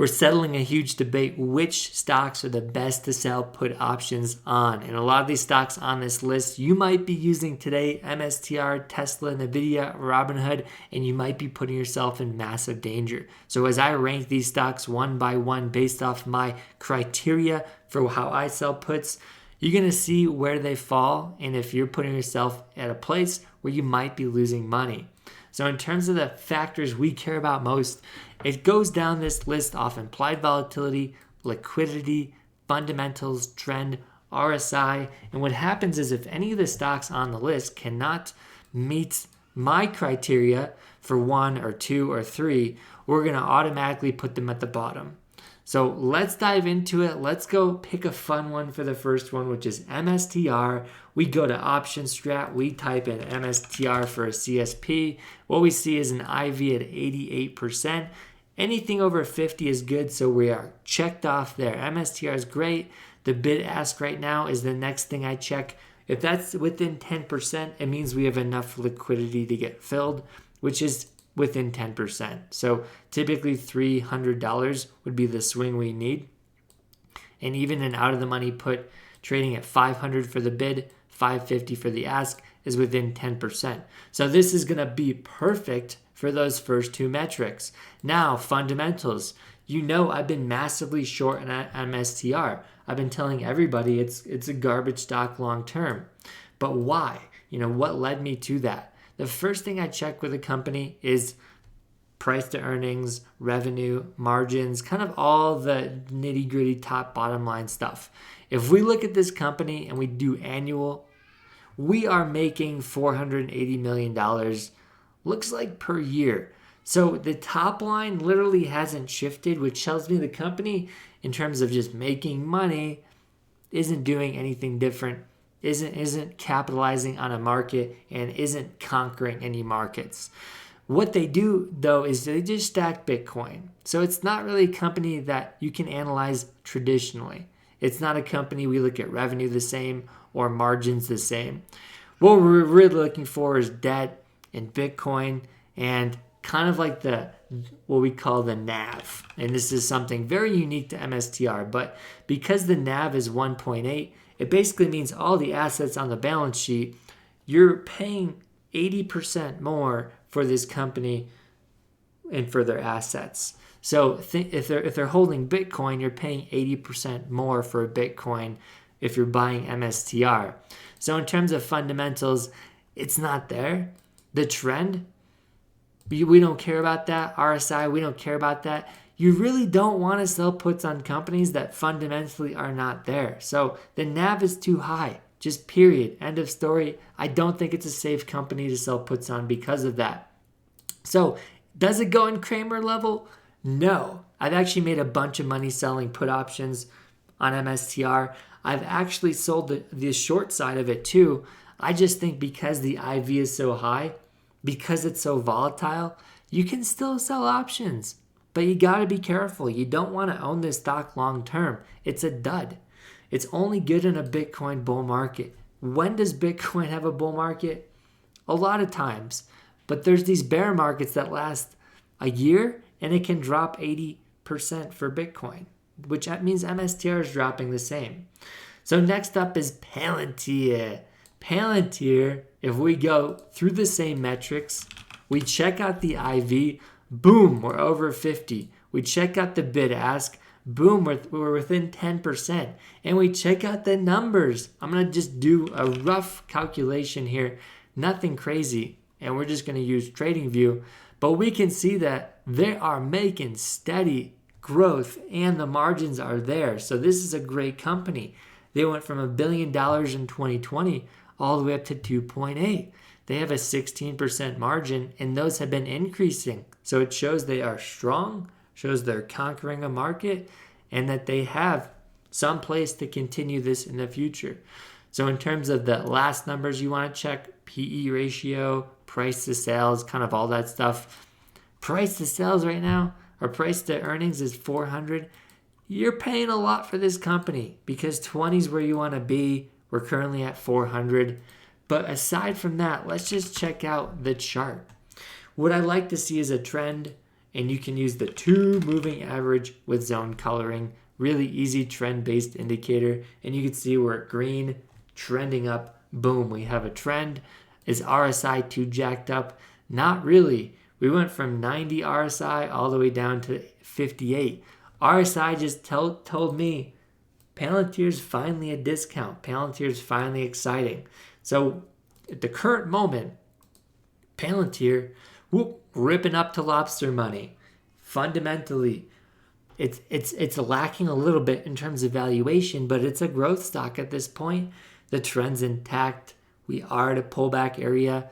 we're settling a huge debate which stocks are the best to sell put options on. And a lot of these stocks on this list you might be using today: MSTR, Tesla, Nvidia, Robinhood, and you might be putting yourself in massive danger. So as I rank these stocks one by one based off my criteria for how I sell puts, you're going to see where they fall and if you're putting yourself at a place where you might be losing money. So in terms of the factors we care about most, it goes down this list off implied volatility, liquidity, fundamentals, trend, RSI. And what happens is if any of the stocks on the list cannot meet my criteria for 1 or 2 or 3, we're going to automatically put them at the bottom. So let's dive into it. Let's go pick a fun one for the first one, which is MSTR. We go to option strat. We type in MSTR for a CSP. What we see is an IV at 88%. Anything over 50 is good, so we are checked off there. MSTR is great. The bid ask right now is the next thing I check. If that's within 10%, it means we have enough liquidity to get filled, which is within 10%. So typically $300 would be the swing we need. And even an out of the money put trading at $500 for the bid, $550 for the ask is within 10%. So this is going to be perfect for those first two metrics. Now, fundamentals. You know I've been massively short in MSTR. I've been telling everybody it's a garbage stock long term. But why? What led me to that? The first thing I check with a company is price to earnings, revenue, margins, kind of all the nitty gritty top bottom line stuff. If we look at this company and we do annual, we are making $480 million, looks like per year. So the top line literally hasn't shifted, which tells me the company in terms of just making money isn't doing anything different, isn't capitalizing on a market, and isn't conquering any markets. What they do, though, is they just stack Bitcoin. So it's not really a company that you can analyze traditionally. It's not a company we look at revenue the same or margins the same. What we're really looking for is debt and Bitcoin and kind of like what we call the NAV. And this is something very unique to MSTR. But because the NAV is 1.8, it basically means all the assets on the balance sheet, you're paying 80% more for this company and for their assets. So if they're holding Bitcoin, you're paying 80% more for a Bitcoin if you're buying MSTR. So in terms of fundamentals, it's not there. The trend, we don't care about that. RSI, we don't care about that. You really don't want to sell puts on companies that fundamentally are not there. So the NAV is too high, just period. End of story. I don't think it's a safe company to sell puts on because of that. So does it go in Kramer level? No. I've actually made a bunch of money selling put options on MSTR. I've actually sold the short side of it too. I just think because the IV is so high, because it's so volatile, you can still sell options. But you got to be careful. You don't want to own this stock long term. It's a dud. It's only good in a Bitcoin bull market. When does Bitcoin have a bull market? A lot of times. But there's these bear markets that last a year and it can drop 80% for Bitcoin, which means MSTR is dropping the same. So next up is Palantir. Palantir, if we go through the same metrics, we check out the IV, boom, we're over 50. We check out the bid ask, boom, we're within 10%. And we check out the numbers. I'm going to just do a rough calculation here, nothing crazy. And we're just going to use Tradingview. But we can see that they are making steady growth and the margins are there. So this is a great company. They went from $1 billion in 2020 all the way up to 2.8. They have a 16% margin, and those have been increasing. So it shows they are strong, shows they're conquering a market, and that they have some place to continue this in the future. So in terms of the last numbers you want to check, PE ratio, price to sales, kind of all that stuff. Price to sales right now, or price to earnings is 400. You're paying a lot for this company because 20 is where you want to be. We're currently at 400. But aside from that, let's just check out the chart. What I like to see is a trend and you can use the 2 moving average with zone coloring. Really easy trend-based indicator, and you can see we're green, trending up. Boom, we have a trend. Is RSI too jacked up? Not really. We went from 90 RSI all the way down to 58. RSI just told me Palantir's finally a discount. Palantir's finally exciting. So at the current moment, Palantir, ripping up to lobster money. Fundamentally, it's lacking a little bit in terms of valuation, but it's a growth stock at this point. The trend's intact. We are at a pullback area.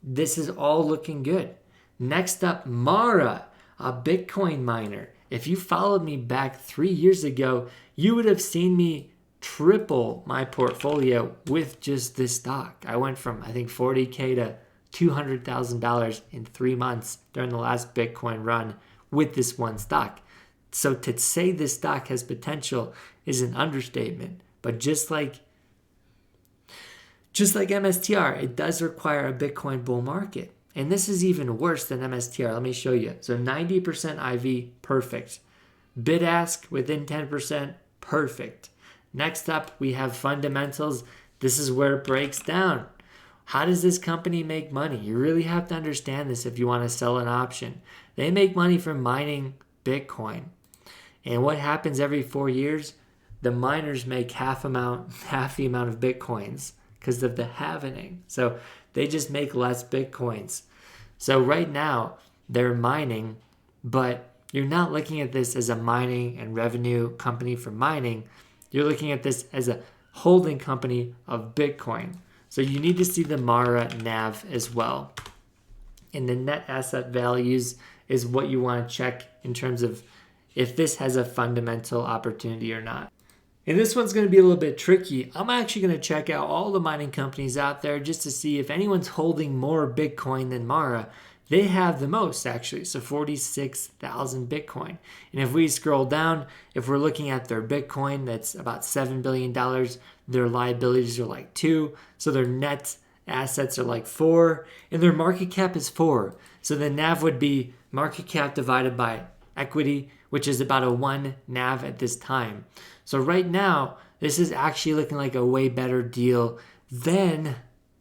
This is all looking good. Next up, Mara, a Bitcoin miner. If you followed me back 3 years ago, you would have seen me triple my portfolio with just this stock. I went from, I think, $40K to $200,000 in 3 months during the last Bitcoin run with this one stock. So to say this stock has potential is an understatement. But just like MSTR, it does require a Bitcoin bull market. And this is even worse than MSTR. Let me show you. So 90% IV, perfect. Bid ask within 10%, perfect. Next up, we have fundamentals. This is where it breaks down. How does this company make money? You really have to understand this if you want to sell an option. They make money from mining Bitcoin. And what happens every 4 years? The miners make half the amount of Bitcoins because of the halvening. So they just make less Bitcoins. So right now, they're mining, but you're not looking at this as a mining and revenue company for mining. You're looking at this as a holding company of Bitcoin. So you need to see the Mara NAV as well. And the net asset values is what you want to check in terms of if this has a fundamental opportunity or not. And this one's going to be a little bit tricky. I'm actually going to check out all the mining companies out there just to see if anyone's holding more Bitcoin than Mara. They have the most, actually, so 46,000 Bitcoin. And if we scroll down, if we're looking at their Bitcoin, that's about $7 billion. Their liabilities are like 2, so their net assets are like 4, and their market cap is 4. So the NAV would be market cap divided by equity, which is about a 1 NAV at this time. So right now, this is actually looking like a way better deal than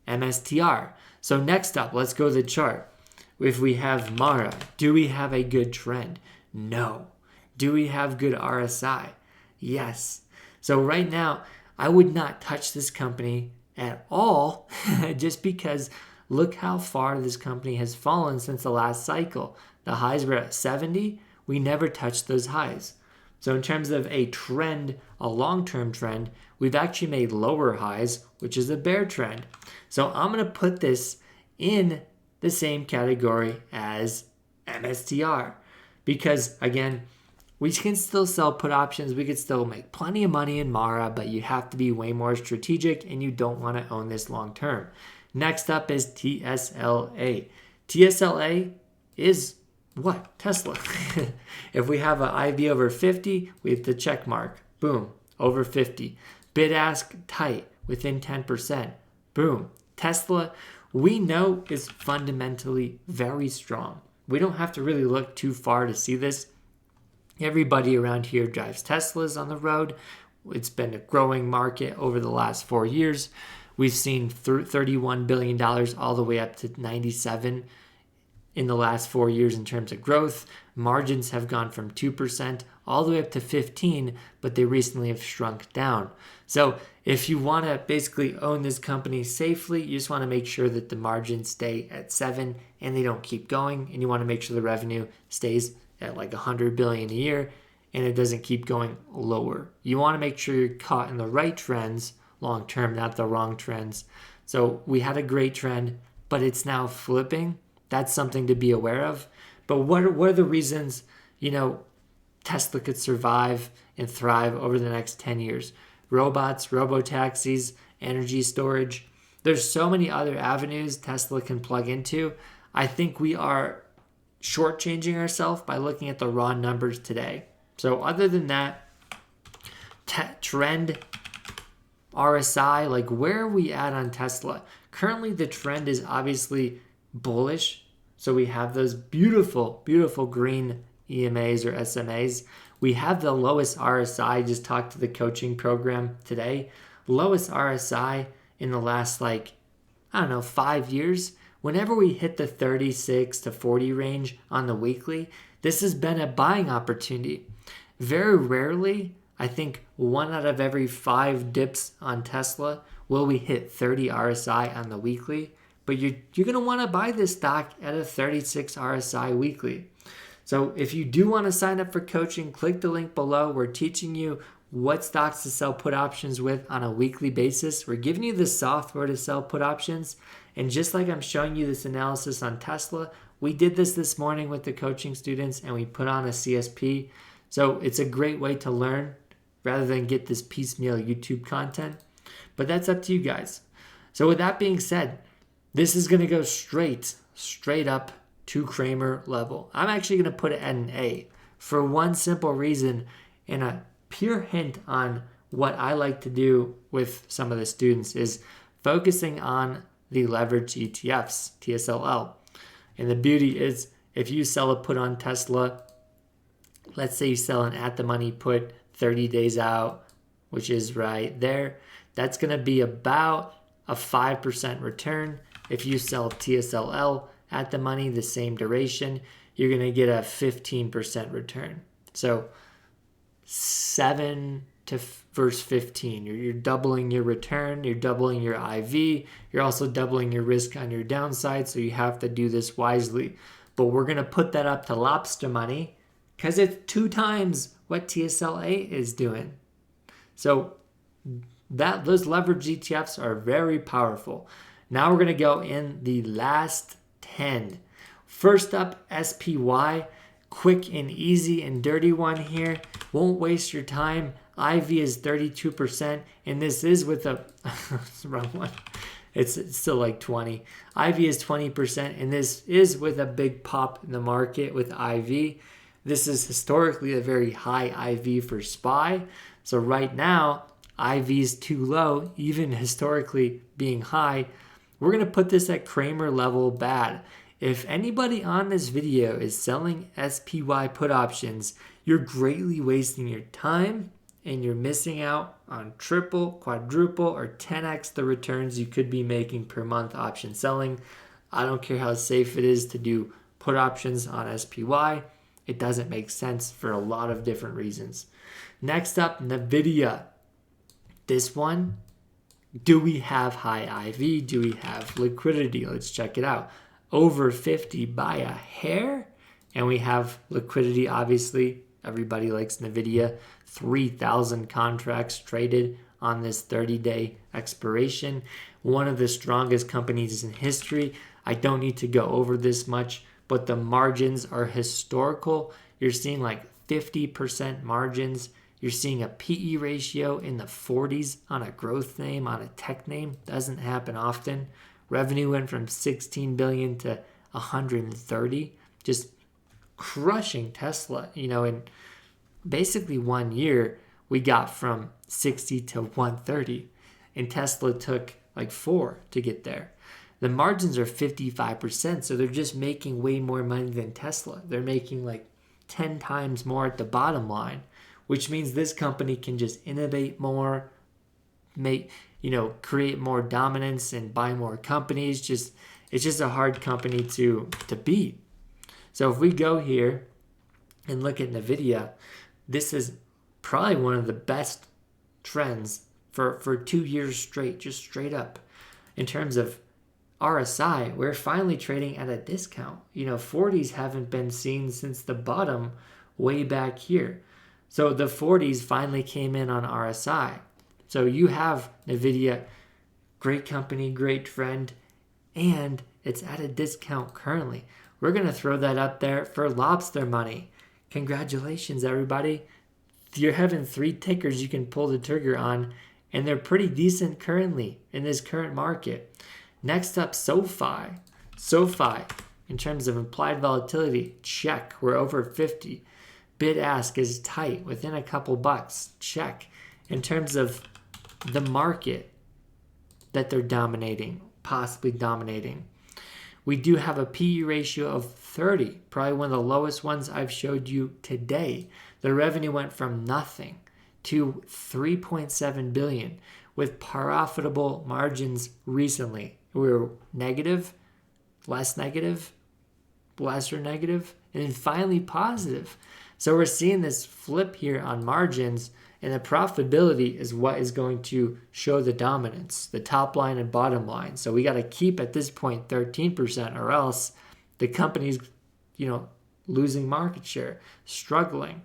MSTR. So next up, let's go to the chart. If we have Mara, do we have a good trend? No. Do we have good RSI? Yes. So right now, I would not touch this company at all just because look how far this company has fallen since the last cycle. The highs were at 70. We never touched those highs. So in terms of a trend, a long-term trend, we've actually made lower highs, which is a bear trend. So I'm going to put this in the same category as MSTR because, again, we can still sell put options. We could still make plenty of money in Mara, but you have to be way more strategic and you don't want to own this long-term. Next up is TSLA. TSLA is what? Tesla. If we have an IV over 50, we have the check mark. Boom. Over 50. Bid ask tight within 10%. Boom. Tesla, we know, is fundamentally very strong. We don't have to really look too far to see this. Everybody around here drives Teslas on the road. It's been a growing market over the last 4 years. We've seen $31 billion all the way up to 97 in the last 4 years in terms of growth. Margins have gone from 2% all the way up to 15%, but they recently have shrunk down. So if you want to basically own this company safely, you just want to make sure that the margins stay at 7 and they don't keep going. And you want to make sure the revenue stays at like $100 billion a year and it doesn't keep going lower. You want to make sure you're caught in the right trends long term, not the wrong trends. So we had a great trend, but it's now flipping. That's something to be aware of. But what are the reasons, Tesla could survive and thrive over the next 10 years? Robots, robo-taxis, energy storage. There's so many other avenues Tesla can plug into. I think we are shortchanging ourselves by looking at the raw numbers today. So other than that, trend, RSI, like where are we at on Tesla? Currently, the trend is obviously bullish. So we have those beautiful, beautiful green EMAs or SMAs. We have the lowest RSI. Just talked to the coaching program today. Lowest RSI in the last 5 years. Whenever we hit the 36 to 40 range on the weekly, this has been a buying opportunity. Very rarely, I think 1 out of every 5 dips on Tesla will we hit 30 RSI on the weekly. But you're going to want to buy this stock at a 36 RSI weekly. So if you do want to sign up for coaching, click the link below. We're teaching you what stocks to sell put options with on a weekly basis. We're giving you the software to sell put options. And just like I'm showing you this analysis on Tesla, we did this morning with the coaching students and we put on a CSP. So it's a great way to learn rather than get this piecemeal YouTube content. But that's up to you guys. So with that being said, this is going to go straight up to Kramer level. I'm actually going to put it at an A for one simple reason and a pure hint on what I like to do with some of the students is focusing on the leverage ETFs, TSLL. And the beauty is if you sell a put on Tesla, let's say you sell an at the money put 30 days out, which is right there, that's going to be about a 5% return. If you sell TSLL at the money, the same duration, you're going to get a 15% return. So 7 to verse 15, you're doubling your return, you're doubling your IV, you're also doubling your risk on your downside, so you have to do this wisely. But we're going to put that up to lobster money because it's 2 times what TSLA is doing. So those leverage ETFs are very powerful. Now we're going to go in the last 10. First up, SPY. Quick and easy and dirty one here. Won't waste your time. IV is 32%, and this is with a wrong one. It's still like 20. IV is 20%, and this is with a big pop in the market with IV. This is historically a very high IV for SPY. So right now, IV is too low, even historically being high. We're going to put this at Kramer level bad. If anybody on this video is selling SPY put options, you're greatly wasting your time and you're missing out on triple, quadruple, or 10x the returns you could be making per month option selling. I don't care how safe it is to do put options on SPY. It doesn't make sense for a lot of different reasons. Next up, Nvidia. This one, do we have high IV? Do we have liquidity? Let's check it out. Over 50 by a hair. And we have liquidity, obviously. Everybody likes Nvidia. 3,000 contracts traded on this 30-day expiration. One of the strongest companies in history. I don't need to go over this much, but the margins are historical. You're seeing like 50% margins. You're seeing a PE ratio in the 40s on a growth name, on a tech name. Doesn't happen often. Revenue went from 16 billion to 130. Just crushing Tesla. In basically 1 year, we got from 60 to 130. And Tesla took like 4 to get there. The margins are 55%, so they're just making way more money than Tesla. They're making like 10 times more at the bottom line, which means this company can just innovate more, create more dominance and buy more companies. It's just a hard company to beat. So if we go here and look at Nvidia, this is probably one of the best trends for 2 years straight, just straight up. In terms of RSI, we're finally trading at a discount. 40s haven't been seen since the bottom way back here. So the 40s finally came in on RSI. So you have Nvidia, great company, great trend, and it's at a discount currently. We're going to throw that up there for lobster money. Congratulations, everybody. You're having 3 tickers you can pull the trigger on, and they're pretty decent currently in this current market. Next up, SoFi. SoFi, in terms of implied volatility, check. We're over 50. Bid ask is tight, within a couple bucks. Check. In terms of the market that they're dominating, possibly dominating, We do have a PE ratio of 30, probably one of the lowest ones I've showed you today. The revenue went from nothing to 3.7 billion with profitable margins recently. We were negative, lesser negative, and then finally positive. So we're seeing this flip here on margins, and the profitability is what is going to show the dominance, the top line and bottom line. So we got to keep at this point 13%, or else the company's, losing market share, struggling.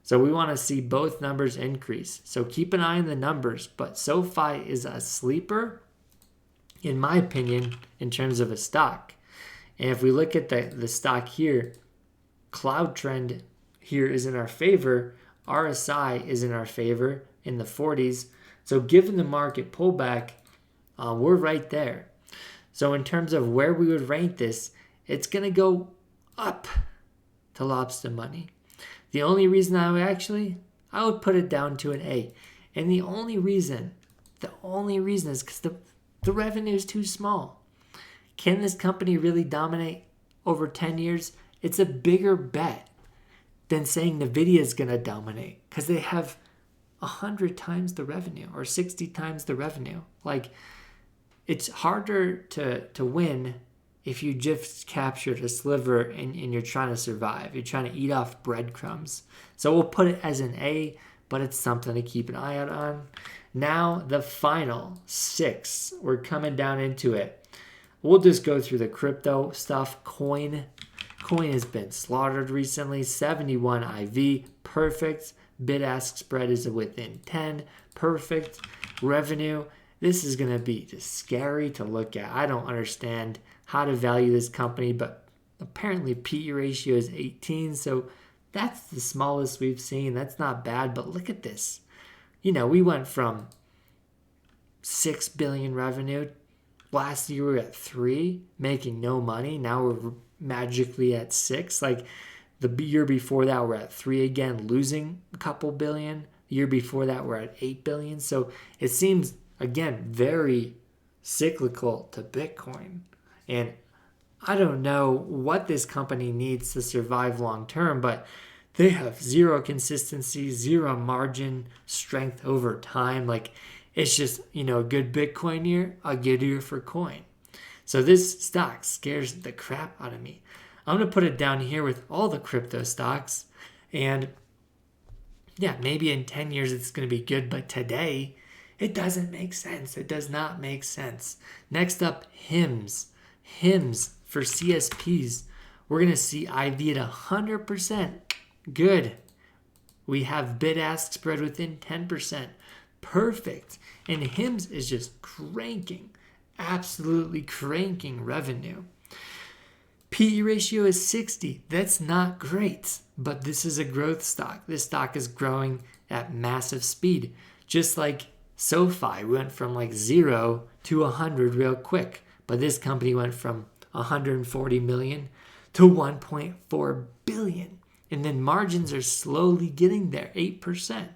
So we want to see both numbers increase. So keep an eye on the numbers, but SoFi is a sleeper, in my opinion, in terms of a stock. And if we look at the stock here, cloud trend here is in our favor. RSI is in our favor in the 40s. So given the market pullback, we're right there. So in terms of where we would rank this, it's going to go up to lobster money. The only reason I would put it down to an A. And the only reason is because the revenue is too small. Can this company really dominate over 10 years? It's a bigger bet than saying Nvidia is going to dominate, because they have 100 times the revenue or 60 times the revenue. Like, it's harder to win if you just captured a sliver and you're trying to survive. You're trying to eat off breadcrumbs. So we'll put it as an A, but it's something to keep an eye out on. Now, the final 6. We're coming down into it. We'll just go through the crypto stuff. Coin has been slaughtered recently. 71 IV, perfect. Bid-ask spread is within 10, perfect. Revenue, this is going to be just scary to look at. I don't understand how to value this company, but apparently PE ratio is 18, so that's the smallest we've seen. That's not bad, but look at this. We went from 6 billion revenue. Last year we were at 3, making no money. Now we're magically at 6. Like, the year before that we're at 3 again, losing a couple billion. The year before that we're at 8 billion. So it seems, again, very cyclical to Bitcoin. And I don't know what this company needs to survive long term, but they have zero consistency, zero margin strength over time. Like, it's just, a good Bitcoin year, a good year for coin. So this stock scares the crap out of me. I'm going to put it down here with all the crypto stocks. And yeah, maybe in 10 years it's going to be good, but today it doesn't make sense. It does not make sense. Next up, HIMS. HIMS for CSPs. We're going to see IV at 100%. Good. We have bid-ask spread within 10%. Perfect. And HIMS is just cranking, absolutely cranking revenue. PE ratio is 60. That's not great, but this is a growth stock. This stock is growing at massive speed. Just like SoFi went from like 0 to 100 real quick, but this company went from 140 million to 1.4 billion. And then margins are slowly getting there, 8%.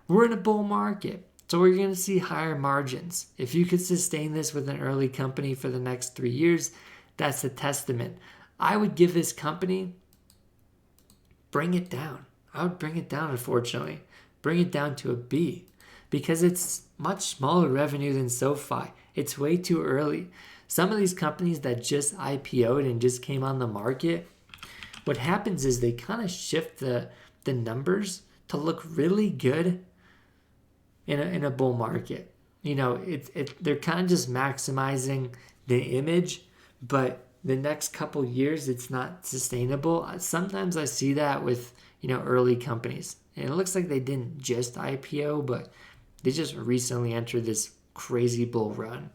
We're in a bull market, so we're going to see higher margins. If you could sustain this with an early company for the next 3 years, that's a testament. I would give this company, bring it down. I would bring it down, unfortunately. Bring it down to a B, because it's much smaller revenue than SoFi. It's way too early. Some of these companies that just IPO'd and just came on the market, what happens is they kind of shift the numbers to look really good in a bull market. They're kind of just maximizing the image, but the next couple years it's not sustainable. Sometimes I see that with early companies, and it looks like they didn't just IPO, but they just recently entered this crazy bull run.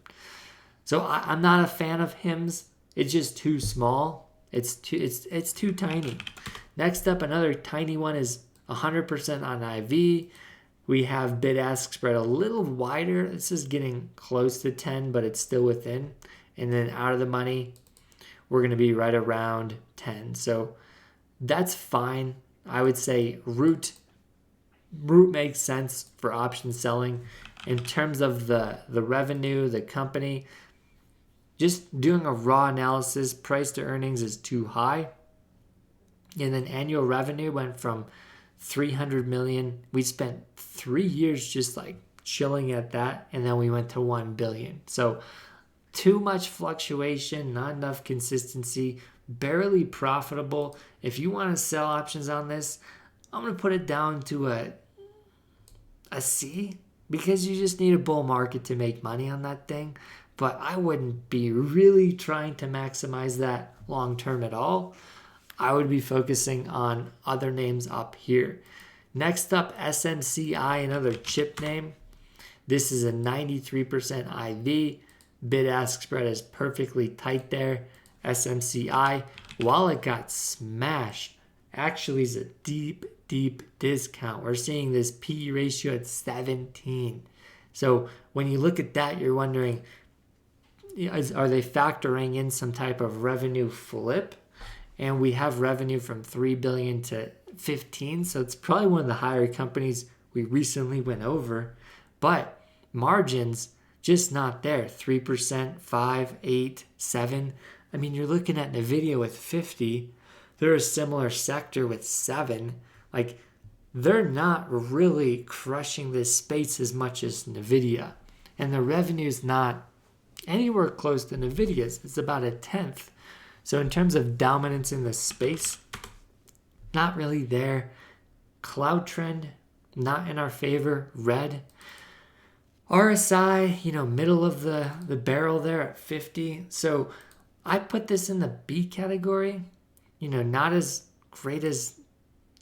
So I'm not a fan of HIMS. It's just too small. It's too tiny. Next up, another tiny one is 100% on IV. We have bid-ask spread a little wider. This is getting close to 10, but it's still within. And then out of the money, we're going to be right around 10. So that's fine. I would say root makes sense for option selling. In terms of the revenue, the company, just doing a raw analysis, price to earnings is too high. And then annual revenue went from 300 million. We spent 3 years just like chilling at that. And then we went to 1 billion. So too much fluctuation, not enough consistency, barely profitable. If you want to sell options on this, I'm going to put it down to a C, because you just need a bull market to make money on that thing. But I wouldn't be really trying to maximize that long term at all. I would be focusing on other names up here. Next up, SMCI, another chip name. This is a 93% IV. Bid-ask spread is perfectly tight there. SMCI, while it got smashed, actually is a deep discount. We're seeing this PE ratio at 17. So when you look at that, you're wondering, are they factoring in some type of revenue flip? And we have revenue from 3 billion to 15. So it's probably one of the higher companies we recently went over. But margins, just not there. 3%, 5, 8, 7. I mean, you're looking at Nvidia with 50. They're a similar sector with 7. Like, they're not really crushing this space as much as Nvidia. And the revenue's not anywhere close to Nvidia's. It's about 1/10. So in terms of dominance in the space, not really there. Cloud trend, not in our favor. Red. RSI, middle of the barrel there at 50. So I put this in the B category. Not as great as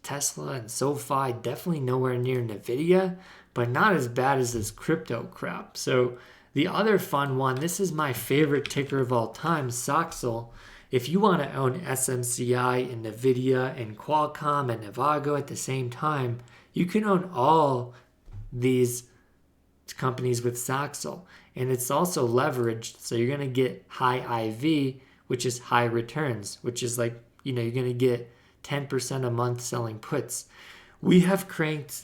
Tesla and SoFi, definitely nowhere near Nvidia, but not as bad as this crypto crap. So the other fun one, this is my favorite ticker of all time, SOXL. If you want to own SMCI and Nvidia and Qualcomm and Avago at the same time, you can own all these companies with SOXL. And it's also leveraged, so you're going to get high IV, which is high returns, which is like, you're going to get 10% a month selling puts. We have cranked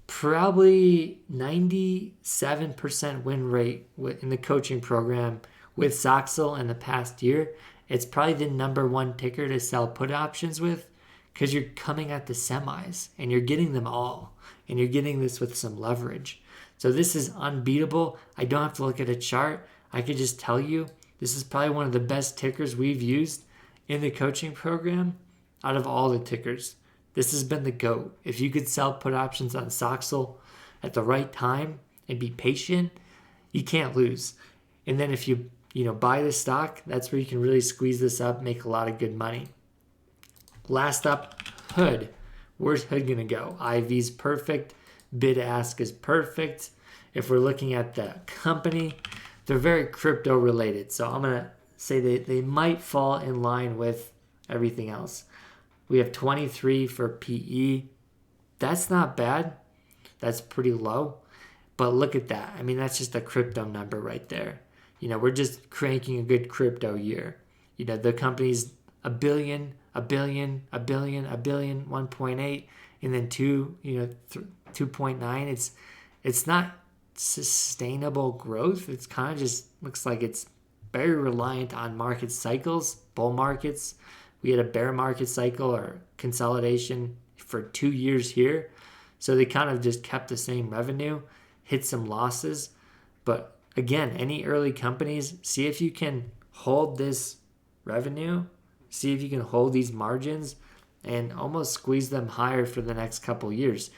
probably 97% win rate in the coaching program with SOXL in the past year. It's probably the number one ticker to sell put options with, because you're coming at the semis and you're getting them all, and you're getting this with some leverage. So this is unbeatable. I don't have to look at a chart. I could just tell you this is probably one of the best tickers we've used in the coaching program out of all the tickers. This has been the GOAT. If you could sell put options on SOXL at the right time and be patient, you can't lose. And then if you buy the stock, that's where you can really squeeze this up, make a lot of good money. Last up, Hood. Where's Hood going to go? IV's perfect. Bid ask is perfect. If we're looking at the company, they're very crypto related. So I'm going to say they might fall in line with everything else. We have 23 for PE. That's not bad. That's pretty low. But look at that. I mean, that's just a crypto number right there. We're just cranking a good crypto year. The company's a billion, 1.8, and then 2.9. It's not sustainable growth. It's kind of just looks like it's very reliant on market cycles, bull markets. We had a bear market cycle or consolidation for 2 years here. So they kind of just kept the same revenue, hit some losses. But again, any early companies, see if you can hold this revenue, see if you can hold these margins and almost squeeze them higher for the next couple years.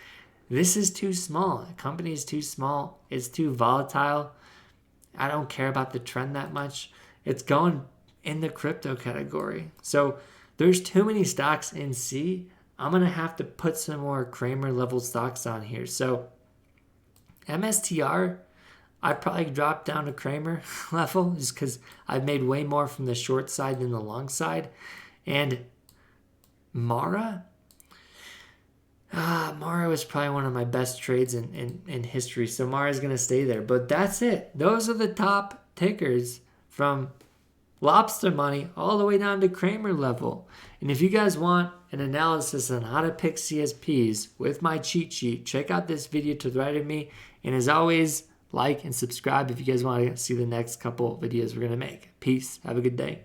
This is too small. The company is too small. It's too volatile. I don't care about the trend that much. It's going in the crypto category. So there's too many stocks in C. I'm going to have to put some more Kramer level stocks on here. So MSTR, I probably dropped down to Kramer level just because I've made way more from the short side than the long side. And Mara was probably one of my best trades in history. So Mara is going to stay there. But that's it. Those are the top tickers from lobster money all the way down to Kramer level. And if you guys want an analysis on how to pick CSPs with my cheat sheet, check out this video to the right of me. And as always, like, and subscribe if you guys want to see the next couple videos we're going to make. Peace. Have a good day.